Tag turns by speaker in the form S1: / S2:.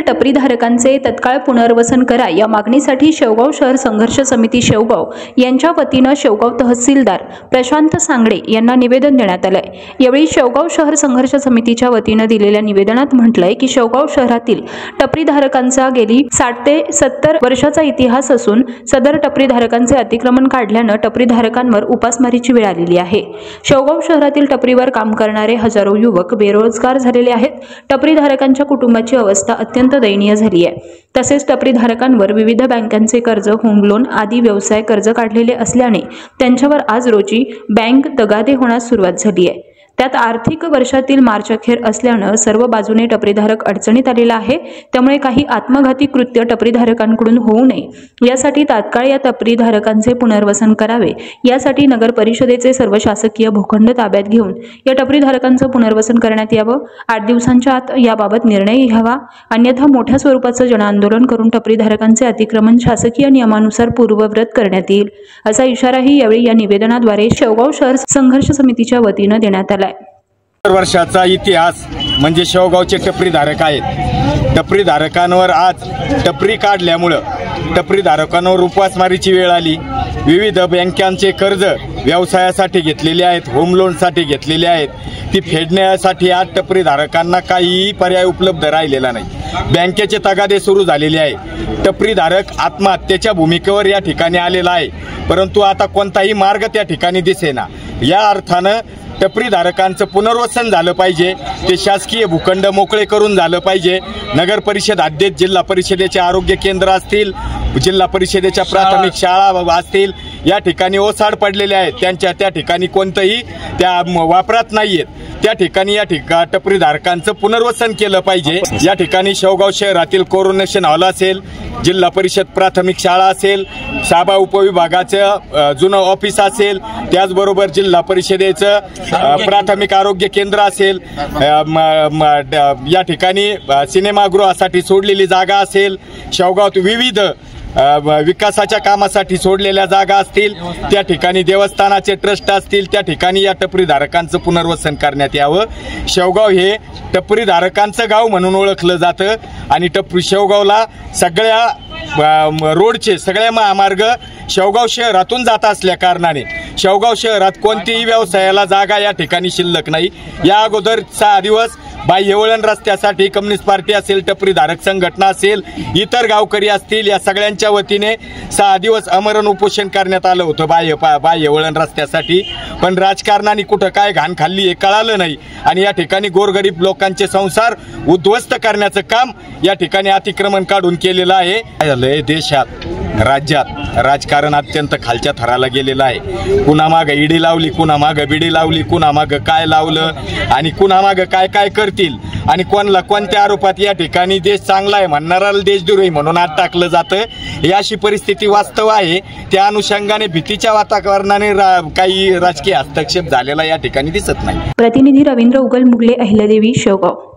S1: टपरीधारकांचे तत्काळ पुनर्वसन करा या मागणीसाठी शेवगाव शहर संघर्ष समिती शेवगाव यांच्या वतीने शेवगाव तहसीलदार प्रशांत सांगडे यांना निवेदन देण्यात आले। यावेळी शेवगाव शहर संघर्ष समितीच्या वतीने दिलेल्या निवेदनात म्हटलंय की शेवगाव शहरातील टपरीधारकांचा गेली 60 ते 70 वर्षाचा इतिहास असून सदर टपरीधारकांचे अतिक्रमण काढल्याने टपरीधारकांवर उपासमारीची वेळ आलेली आहे। शेवगाव शहरातील टपरीवर काम करणारे हजारो युवक बेरोजगार झालेले आहेत। टपरीधारकांच्या कुटुंबाची अवस्था अत्यंत दयनीय झाली आहे। तसेच टपरीधारकांवर विविध बँकांचे कर्ज, होम लोन आदी व्यवसाय कर्ज काढलेले असल्याने त्यांच्यावर आज रोजी बँक तगादे होण्यास सुरुवात झाली आहे। त्यात आर्थिक वर्षातील मार्च अखेर असल्याने सर्व बाजूने टपरीधारक अडचणीत आलेला आहे। त्यामुळे काही आत्मघाती कृत्य टपरीधारकांकडून होऊ नये यासाठी तात्काळ या टपरीधारकांचे पुनर्वसन करावे। यासाठी नगर परिषदेचे सर्व शासकीय भूखंड ताब्यात घेऊन या टपरीधारकांचे पुनर्वसन करण्यात यावे। 8 दिवसांच्या आत याबाबत निर्णय घ्यावा, अन्यथा मोठ्या स्वरूपाचे जनआंदोलन करून टपरीधारकांचे अतिक्रमण शासकीय नियमानुसार पूर्ववत करण्यात येईल, असा इशाराही यावेळी या निवेदनाद्वारे शेवगाव शहर संघर्ष समितीच्या वतीने देण्यात आला।
S2: वर्षाचा इतिहास म्हणजे शेवगावचे टपरीधारक आहेत। टपरीधारकांवर आज टपरी काढल्यामुळे टपरीधारकांवर उपासमारीची वेळ आली। विविध बँकांचे कर्ज व्यवसायासाठी घेतलेले आहेत, होम लोनसाठी घेतलेले आहेत, ती फेडण्यासाठी आज टपरीधारकांना काहीही पर्याय उपलब्ध राहिलेला नाही। बँकेचे तगादे सुरू झालेले आहे। टपरीधारक आत्महत्येच्या भूमिकेवर या ठिकाणी आलेला आहे, परंतु आता कोणताही मार्ग त्या ठिकाणी दिसेना। या अर्थानं टपरीधारकांचं पुनर्वसन झालं पाहिजे, ते शासकीय भूखंड मोकळे करून झालं पाहिजे। नगर परिषद अध्यक्ष, जिल्हा परिषदेचे आरोग्य केंद्र असतील, जिल्हा परिषदेच्या प्राथमिक शाळा असतील, या ठिकाणी ओसाड पडलेले आहेत, त्या ठिकाणी कोणतंही त्या वापरात नाहीयेत। त्या ठिकाणी या टपरीधारकांचं पुनर्वसन केलं पाहिजे। या ठिकाणी शेवगाव शहरातील कोरोनेशन हॉल असेल, जिल्हा परिषद प्राथमिक शाळा असेल, साबा उपविभागाचं जुनं ऑफिस असेल, त्याचबरोबर जिल्हा परिषदेचं प्राथमिक आरोग्य केंद्र असेल, या ठिकाणी सिनेमागृहासाठी सोडलेली जागा असेल, शेवगावात विविध विकासाच्या कामासाठी सोडलेल्या जागा असतील, त्या ठिकाणी देवस्थानाचे ट्रस्ट असतील, त्या ठिकाणी या टपरीधारकांचं पुनर्वसन करण्यात यावं। शेवगाव हे टपरीधारकांचं गाव म्हणून ओळखलं जातं आणि शेवगावला सगळ्या रोडचे सगळे महामार्ग शेवगाव शहरातून जात असल्या कारणाने शेवगाव शहरात कोणतीही व्यवसायाला जागा या ठिकाणी शिल्लक नाही। या अगोदर 6 दिवस बाह्यवळण रस्त्यासाठी कम्युनिस्ट पार्टी असेल, टपरीधारक संघटना असेल, इतर गावकरी असतील, या सगळ्यांच्या वतीने 6 दिवस आमरण उपोषण करण्यात आलं होतं बाह्यवळण रस्त्यासाठी। पण राजकारणाने कुठं काय घाण खाल्ली हे कळालं नाही आणि या ठिकाणी गोरगरीब लोकांचे संसार उद्ध्वस्त करण्याचं काम या ठिकाणी अतिक्रमण काढून केलेलं आहे। देशात राज्यात राजकारण अत्यंत खालच्या थराला गेलेलं आहे। कुणामाग ईडी लावली, कुणामाग बिडी लावली, कुणामाग काय लावलं आणि कुणामाग काय काय करतील आणि कोणला कोणत्या आरोपात या ठिकाणी देश चांगला आहे म्हणणाऱ्याला देशद्रोही म्हणून आत टाकलं जातं। ही अशी परिस्थिती वास्तव आहे। त्या अनुषंगाने भीतीच्या वातावरणाने काही राजकीय हस्तक्षेप झालेला या ठिकाणी दिसत नाही।
S1: प्रतिनिधी रवींद्र उगल, मुगले, अहिल्यादेवी, शेवगाव।